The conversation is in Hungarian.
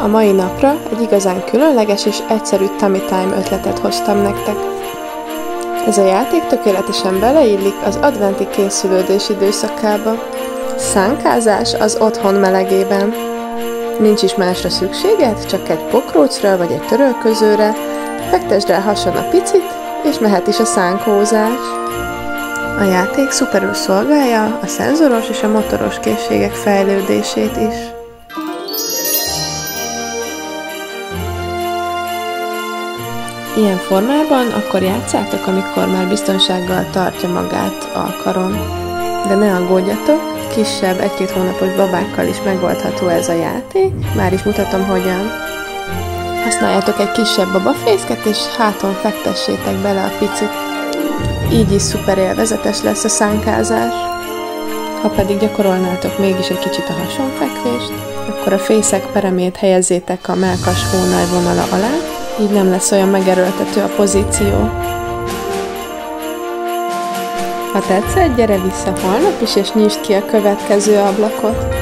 A mai napra egy igazán különleges és egyszerű tummy time ötletet hoztam nektek. Ez a játék tökéletesen beleillik az adventi készülődés időszakába. Szánkázás az otthon melegében. Nincs is másra szükséged, csak egy pokrócra vagy egy törölközőre, fektesd rá hason a picit, és mehet is a szánkózás. A játék szuperül szolgálja a szenzoros és a motoros készségek fejlődését is. Ilyen formában akkor játszátok, amikor már biztonsággal tartja magát a karon. De ne aggódjatok, kisebb, 1-2 hónapos babákkal is megoldható ez a játék, már is mutatom hogyan. Használjátok egy kisebb babafészket, és háton fektessétek bele a picit. Így is szuper élvezetes lesz a szánkázás. Ha pedig gyakorolnátok mégis egy kicsit a hasonfekvést, akkor a fészek peremét helyezzétek a mellkas hónaj vonala alá, így nem lesz olyan megerőltető a pozíció. Ha tetszett, gyere vissza holnap is, és nyisd ki a következő ablakot!